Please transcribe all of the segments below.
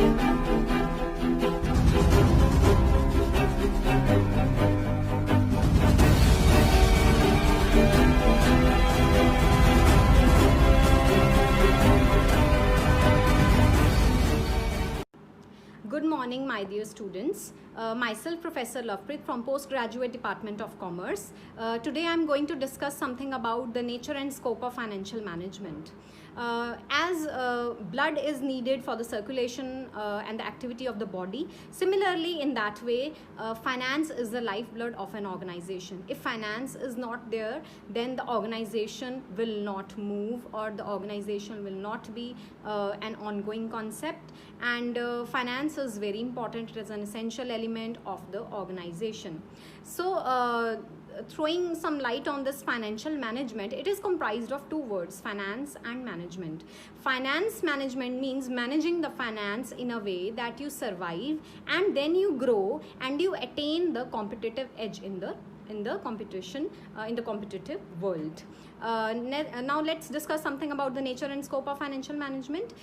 Good morning, my dear students. Myself, Professor Lovepreet from Postgraduate Department of Commerce. Today I am going to discuss something about the nature and scope of financial management. As blood is needed for the circulation and the activity of the body, similarly in that way, finance is the lifeblood of an organization. If finance is not there, then the organization will not move, or the organization will not be an ongoing concept. And finance is very important. It is an essential element of the organization. So throwing some light on this financial management, it is comprised of two words: finance and management. Finance management means managing the finance in a way that you survive and then you grow and you attain the competitive edge in the competition, in the competitive world. Now let's discuss something about the nature and scope of financial management.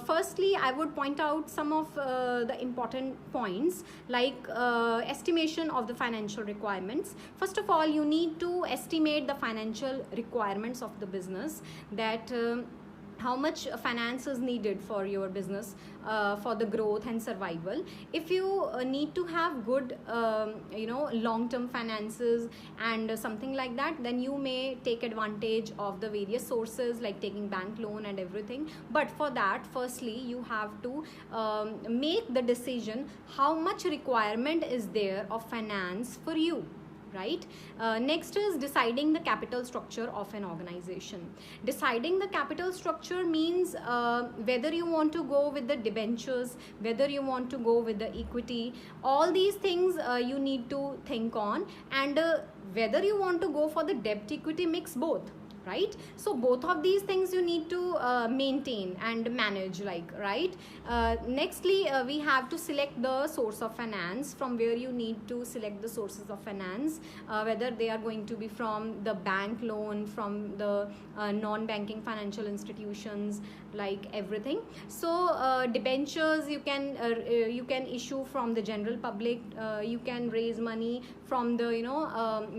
Firstly, I would point out some of the important points, like estimation of the financial requirements. First of all, you need to estimate the financial requirements of the business, that how much finance is needed for your business for the growth and survival. If you need to have good long-term finances and something like that, then you may take advantage of the various sources like taking bank loan and everything. But for that, firstly you have to make the decision how much requirement is there of finance for you, right? Next is deciding the capital structure of an organization. Deciding the capital structure means whether you want to go with the debentures, whether you want to go with the equity. All these things you need to think on, and whether you want to go for the debt equity mix, both, right? So both of these things you need to maintain and manage, right? Nextly, we have to select the source of finance. From where you need to select the sources of finance, whether they are going to be from the bank loan, from the non-banking financial institutions, like everything. So debentures you can issue from the general public. You can raise money from the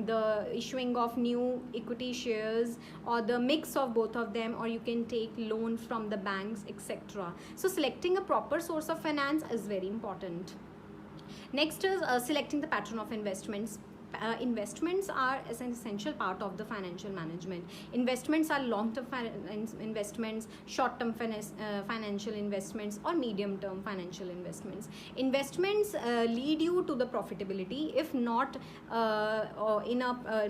the issuing of new equity shares, or the mix of both of them, or you can take loan from the banks, etc. So selecting a proper source of finance is very important. Next is selecting the pattern of investments. Investments are an essential part of the financial management. Investments are long-term investments, short-term financial investments, or medium-term financial investments. Investments lead you to the profitability. If not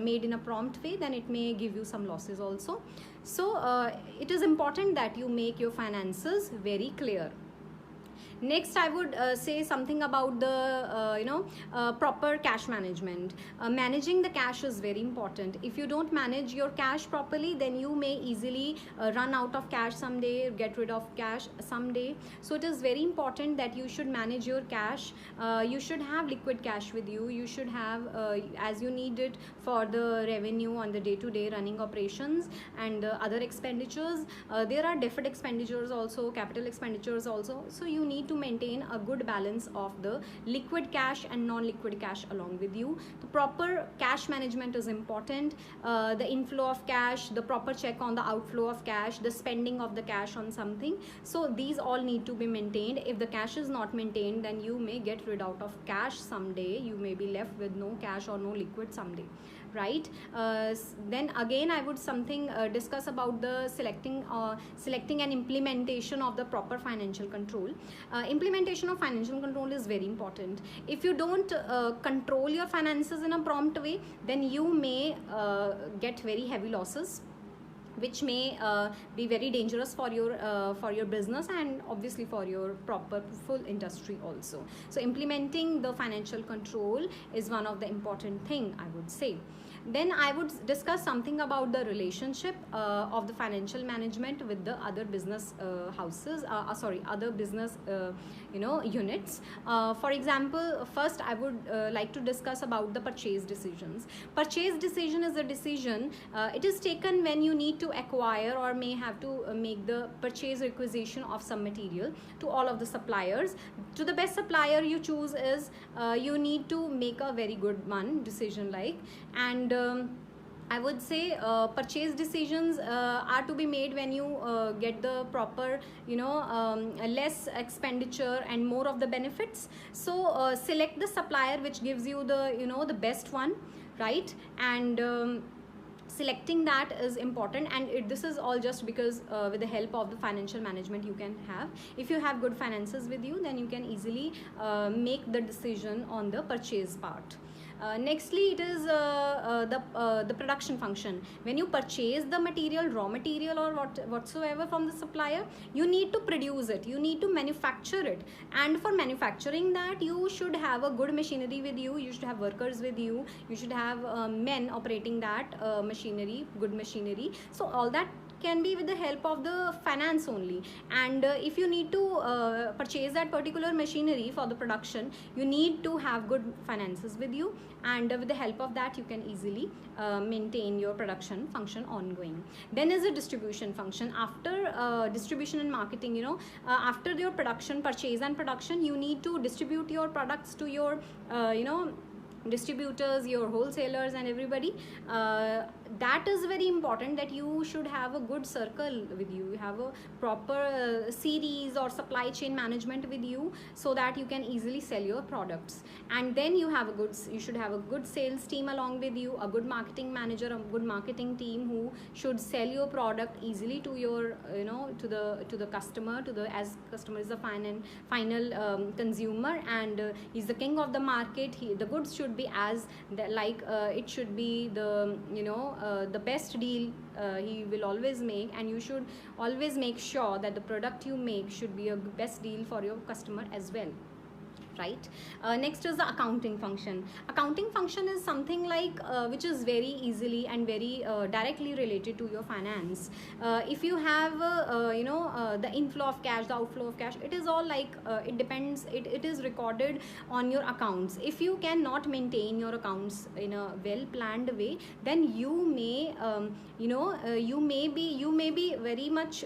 made in a prompt way, then it may give you some losses also. So it is important that you make your finances very clear. Next, I would say something about the proper cash management. Managing the cash is very important. If you don't manage your cash properly, then you may easily run out of cash someday, get rid of cash someday. So it is very important that you should manage your cash. You should have liquid cash with you. You should have as you need it for the revenue on the day-to-day running operations and other expenditures. There are deferred expenditures also, capital expenditures also. So you need to maintain a good balance of the liquid cash and non-liquid cash along with you. The proper cash management is important. The inflow of cash, the proper check on the outflow of cash, the spending of the cash on something. So these all need to be maintained. If the cash is not maintained, then you may get rid out of cash someday. You may be left with no cash or no liquid someday, right? Then again, I would discuss about the selecting and implementation of the proper financial control. Implementation of financial control is very important. If you don't control your finances in a prompt way, then you may get very heavy losses, which may be very dangerous for your business, and obviously for your proper full industry also. So implementing the financial control is one of the important thing, I would say. Then I would discuss something about the relationship of the financial management with the other business houses, other business units. For example, first I would like to discuss about the purchase decisions. Purchase decision is a decision, it is taken when you need to acquire or may have to make the purchase requisition of some material to all of the suppliers. To the best supplier you choose is you need to make a very good one decision, and I would say purchase decisions are to be made when you get the proper, less expenditure and more of the benefits. So select the supplier which gives you the, the best one, right? And selecting that is important, and this is all just because with the help of the financial management you can have. If you have good finances with you, then you can easily make the decision on the purchase part. Nextly, it is the production function. When you purchase the material, raw material or whatsoever from the supplier, you need to produce it, you need to manufacture it, and for manufacturing that you should have a good machinery with you, you should have workers with you, you should have men operating that machinery, good machinery. So all that can be with the help of the finance only. And if you need to purchase that particular machinery for the production, you need to have good finances with you, and with the help of that you can easily maintain your production function ongoing. Then is a distribution function. After distribution and marketing, after your production, purchase and production, you need to distribute your products to your distributors, your wholesalers and everybody. That is very important, that you should have a good circle with you, you have a proper series or supply chain management with you, so that you can easily sell your products. And then you should have a good sales team along with you, a good marketing manager, a good marketing team who should sell your product easily to your to the customer, as customer is the final consumer, and he's the king of the market. The goods should be it should be the best deal he will always make, and you should always make sure that the product you make should be a best deal for your customer as well, right? Next is the accounting function. Accounting function is something which is very easily and very directly related to your finance. If you have the inflow of cash, the outflow of cash, it is all it depends, it is recorded on your accounts. If you cannot maintain your accounts in a well planned way, then you may you may be very much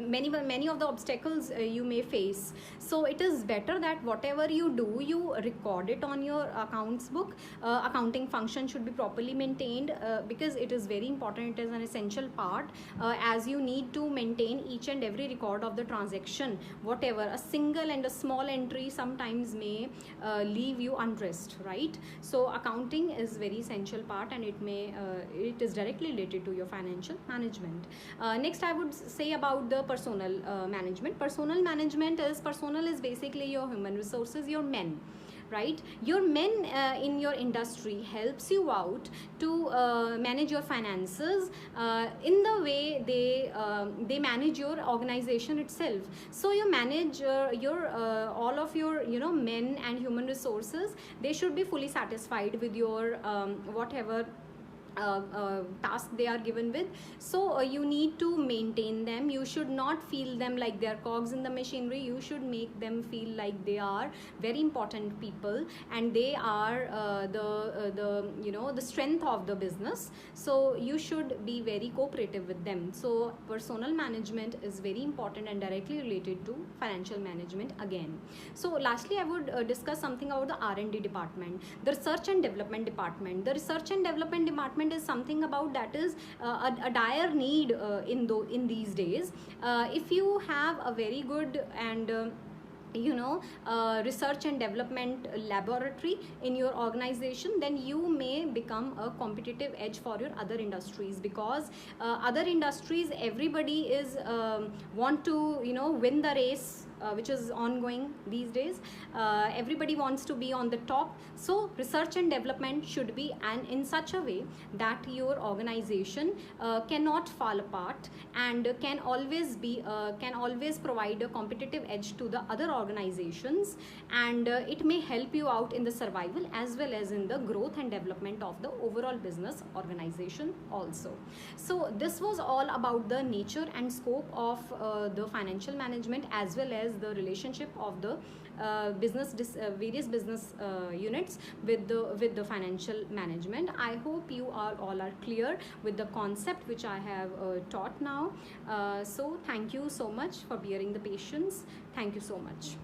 many of the obstacles you may face. So it is better that whatever you do, you record it on your accounts book. Accounting function should be properly maintained, because it is very important, it is an essential part, as you need to maintain each and every record of the transaction. Whatever, a single and a small entry sometimes may leave you unrest, right? So accounting is very essential part, and it is directly related to your financial management. Next I would say about the personal management. Personal is basically your human resources, your men, right? Your men in your industry helps you out to manage your finances in the way they manage your organization itself. So you manage your all of your men and human resources. They should be fully satisfied with your whatever task they are given with. So you need to maintain them. You should not feel them like they are cogs in the machinery. You should make them feel like they are very important people, and they are the strength of the business. So you should be very cooperative with them. So personal management is very important and directly related to financial management again. So lastly, I would discuss something about the R&D department, the research and development department. The research and development department is something about that is a dire need in these days. If you have a very good and research and development laboratory in your organization, then you may become a competitive edge for your other industries, because other industries, everybody is want to win the race which is ongoing these days. Everybody wants to be on the top, so research and development should be in such a way that your organization cannot fall apart and can always provide a competitive edge to the other organizations, and it may help you out in the survival as well as in the growth and development of the overall business organization also. So this was all about the nature and scope of the financial management as well as the relationship of the various business units with the financial management. I hope you all are clear with the concept which I have taught now. So thank you so much for bearing the patience. Thank you so much.